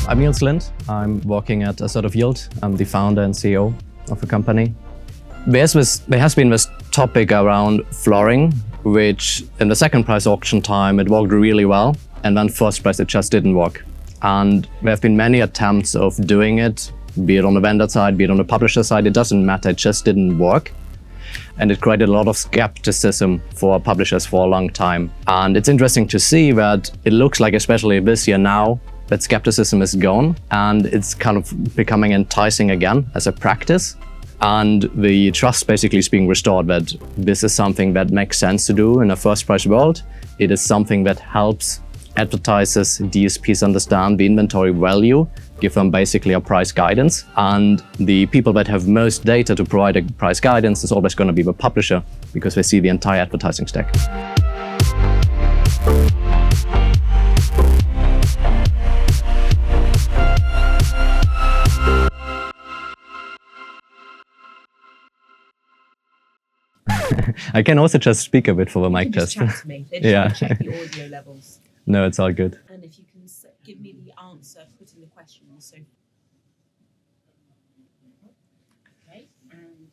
I'm Nils Lind. I'm working at Assertive Yield. I'm the founder and CEO of the company. There has been this topic around flooring, which in the second price auction time, it worked really well. And then first price, it just didn't work. And there have been many attempts of doing it, be it on the vendor side, be it on the publisher side, it doesn't matter, it just didn't work. And it created a lot of skepticism for publishers for a long time. And it's interesting to see that it looks like, especially this year now, that skepticism is gone and it's kind of becoming enticing again as a practice. And the trust basically is being restored that this is something that makes sense to do in a first price world. It is something that helps advertisers, DSPs understand the inventory value, give them basically a price guidance. And the people that have most data to provide a price guidance is always going to be the publisher because they see the entire advertising stack. I can also just speak a bit for the mic test. Chat to me. They just check the audio levels. No, it's all good. And if you can give me the answer, put in the question. So, okay, and